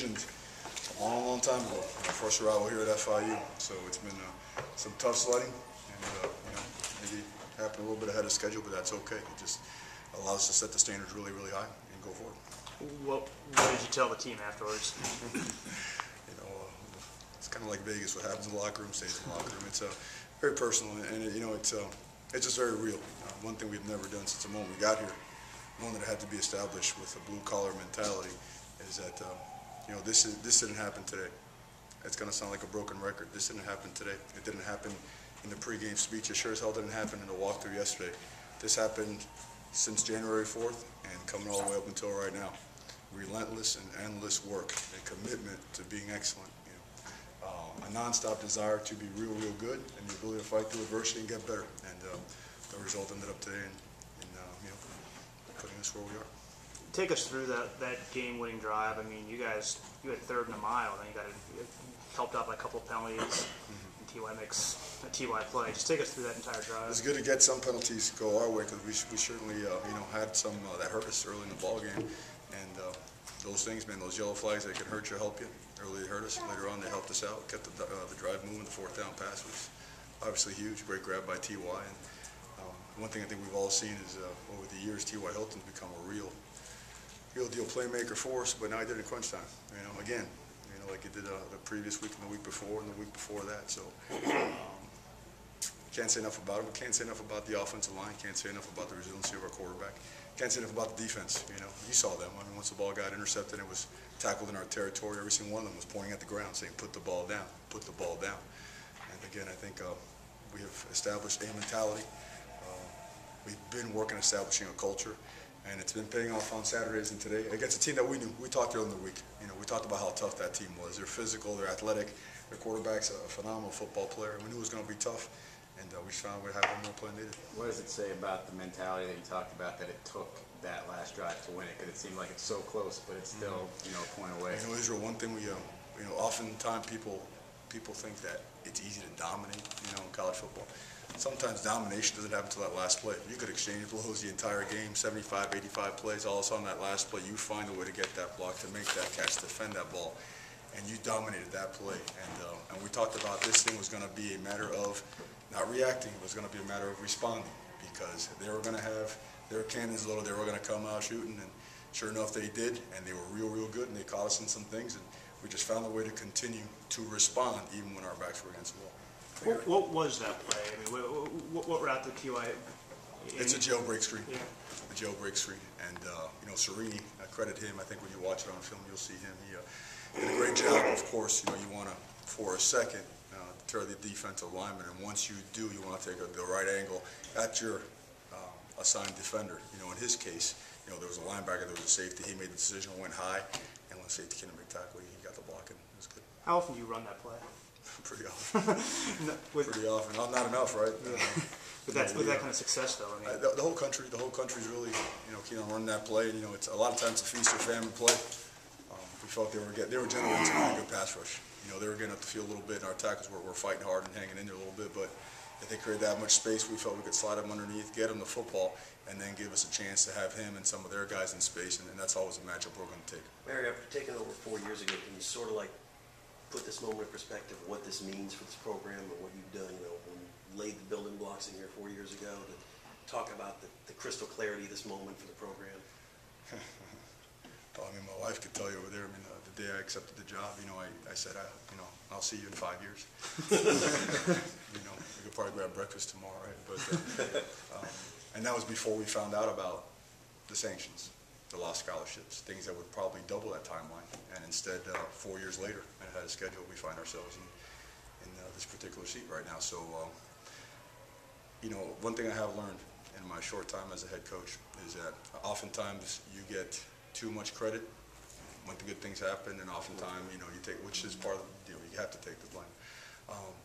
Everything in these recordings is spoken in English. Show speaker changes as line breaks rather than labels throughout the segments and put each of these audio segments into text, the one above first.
envisioned a long, long time ago. First arrival here at FIU, so it's been some tough sledding, and maybe happened a little bit ahead of schedule, but that's okay. It just allows us to set the standards really, really high and go forward.
What did you tell the team afterwards?
It's kind of like Vegas. What happens in the locker room stays in the locker room. It's very personal, and it's just very real. One thing we've never done since the moment we got here, one that had to be established with a blue-collar mentality, is that this didn't happen today. It's going to sound like a broken record. This didn't happen today. It didn't happen in the pregame speech. It sure as hell didn't happen in the walkthrough yesterday. This happened since January 4th and coming all the way up until right now. Relentless and endless work, a commitment to being excellent, a nonstop desire to be real, real good, and the ability to fight through adversity and get better. And the result ended up today in putting us where we are.
Take us through that game-winning drive. I mean, you had third and a mile, then you got helped out by a couple of penalties. And TY makes a TY play. Just take us through that entire drive.
It's good to get some penalties go our way, because we certainly had some that hurt us early in the ball game, and those things, man, those yellow flags, they can hurt you, help you. Early they hurt us. Later on, they helped us out. Kept the drive moving. The fourth down pass was obviously huge. Great grab by TY. And one thing I think we've all seen is over the years, T.Y. Hilton's become a real deal playmaker for us. But now he did it in crunch time. Again, like he did the previous week and the week before and the week before that. So can't say enough about him. Can't say enough about the offensive line. Can't say enough about the resiliency of our quarterback. Can't say enough about the defense. You saw them. I mean, once the ball got intercepted, it was tackled in our territory. Every single one of them was pointing at the ground, saying, "Put the ball down. Put the ball down." And again, I think we have established a mentality. We've been working establishing a culture, and it's been paying off on Saturdays and today against a team that we knew. We talked earlier in the week. We talked about how tough that team was. They're physical. They're athletic. Their quarterback's a phenomenal football player. We knew it was going to be tough. And we just found we'd have one more play needed.
What does it say about the mentality that you talked about, that it took that last drive to win it? Because it seemed like it's so close, but it's still a point away.
Israel, one thing oftentimes people think that it's easy to dominate, in college football. Sometimes domination doesn't happen until that last play. You could exchange blows the entire game, 75, 85 plays. All of a sudden, that last play, you find a way to get that block, to make that catch, defend that ball. And you dominated that play. And we talked about this thing was going to be a matter of not reacting. It was going to be a matter of responding, because they were going to have their cannons loaded. They were going to come out shooting, and sure enough, they did. And they were real, real good, and they caught us in some things. And we just found a way to continue to respond, even when our backs were against the wall.
What was that play? I mean, what route did TY?
It's a jailbreak screen.
Yeah.
A jailbreak screen. And, Serini, I credit him. I think when you watch it on film, you'll see him. He did a great job. Of course, you want to, for a second, deter the defensive lineman. And once you do, you want to take the right angle at your assigned defender. In his case, there was a linebacker, there was a safety. He made the decision, went high, and when the safety came to make tackle, he got the block, and it was good.
How often do you run that play?
Pretty often. Pretty often. Not enough, right?
With that kind of success, though. I mean,
the whole country's really, keen on running that play. And, it's a lot of times a feast or famine play. We felt they were generating some really good pass rush. They were getting up the field a little bit, and our tackles were fighting hard and hanging in there a little bit. But if they created that much space, we felt we could slide him underneath, get him the football, and then give us a chance to have him and some of their guys in space. And that's always a matchup we're going to take.
Mary, after taking over 4 years ago, can you sort of put this moment in perspective, what this means for this program and what you've done, when you laid the building blocks in here 4 years ago, to talk about the crystal clarity of this moment for the program?
Well, my wife could tell you over there. The day I accepted the job, I said, I'll see you in 5 years. We could probably grab breakfast tomorrow, right? But and that was before we found out about the sanctions, the lost scholarships, things that would probably double that timeline. And instead, 4 years later, and ahead of schedule, we find ourselves in this particular seat right now. So, one thing I have learned in my short time as a head coach is that oftentimes you get too much credit when the good things happen, and oftentimes, you take, which is part of the deal. You have to take the blame.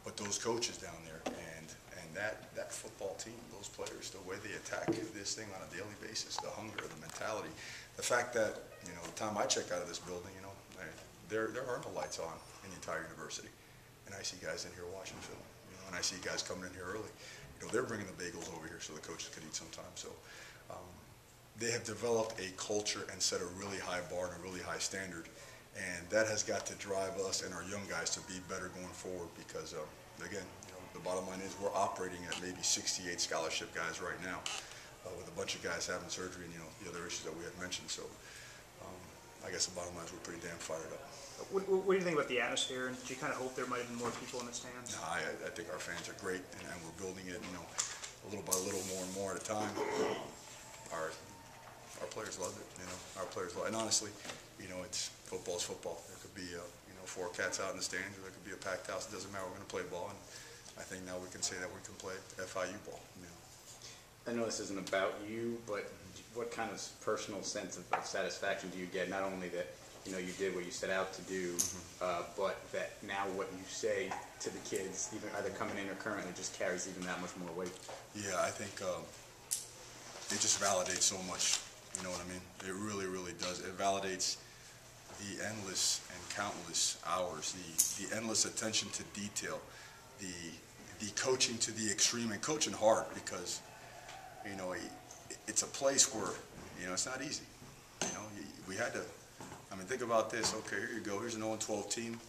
But those coaches down there, and that football team, those players, the way they attack this thing on a daily basis, the hunger, the mentality, the fact that, the time I check out of this building, there aren't no lights on in the entire university. And I see guys in here watching film, and I see guys coming in here early. They're bringing the bagels over here so the coaches could eat sometime. So they have developed a culture and set a really high bar and a really high standard. And that has got to drive us and our young guys to be better going forward because, again, the bottom line is we're operating at maybe 68 scholarship guys right now with a bunch of guys having surgery and, the other issues that we had mentioned. So I guess the bottom line is we're pretty damn fired up.
What do you think about the atmosphere? And do you kind of hope there might have been more people in the stands?
No, I think our fans are great, and we're building it, a little by little, more and more at a time. Our players love it, Our players love it. And honestly, it's football's football. There could be, 4 cats out in the stands, or there could be a packed house. It doesn't matter. We're going to play ball, and I think now we can say that we can play FIU ball.
I know this isn't about you, but what kind of personal sense of satisfaction do you get? Not only that you did what you set out to do, but that now what you say to the kids, even either coming in or currently, just carries even that much more weight.
Yeah, I think it just validates so much. You know what I mean? It really, really does. It validates the endless and countless hours, the endless attention to detail, the coaching to the extreme, and coaching hard because, it's a place where, it's not easy. We had to, think about this. Okay, here you go. Here's an 0-12 team.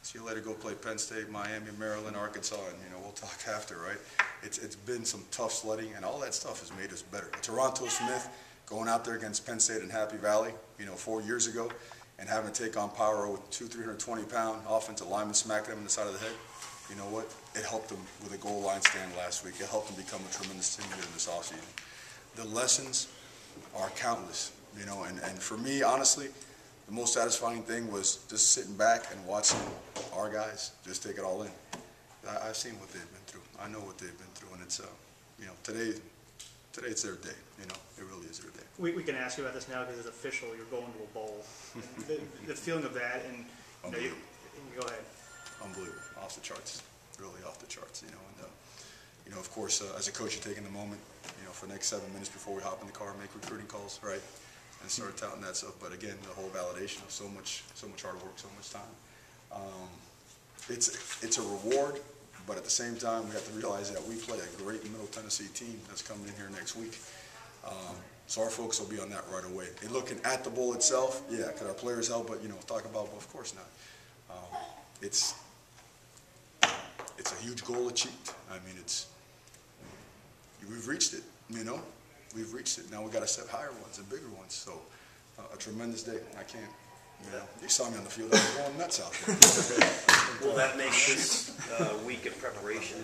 See you later. Go play Penn State, Miami, Maryland, Arkansas, and, we'll talk after, right? It's been some tough sledding, and all that stuff has made us better. Toronto Smith going out there against Penn State in Happy Valley, 4 years ago, and having to take on Power with 320-pound offensive lineman smacking them in the side of the head. You know what? It helped them with a goal line stand last week. It helped them become a tremendous team here in this offseason. The lessons are countless, and for me, honestly, the most satisfying thing was just sitting back and watching our guys just take it all in. I've seen what they've been through. I know what they've been through, and it's, today it's their day. It really is their day.
We can ask you about this now because it's official. You're going to a bowl. the feeling of that, and go ahead.
Unbelievable, off the charts, really off the charts. And of course, as a coach, you're taking the moment, for the next 7 minutes before we hop in the car and make recruiting calls, right, and start touting that stuff. But again, the whole validation of so much hard work, so much time. It's a reward, but at the same time, we have to realize that we play a great Middle Tennessee team that's coming in here next week. So our folks will be on that right away. And looking at the bowl itself, yeah, could our players help? But talk about, well, of course not. It's a huge goal achieved. We've reached it. We've reached it. Now we got to set higher ones and bigger ones. So a tremendous day. I can't. You saw me on the field. I was going nuts out there.
Will that make this week of preparation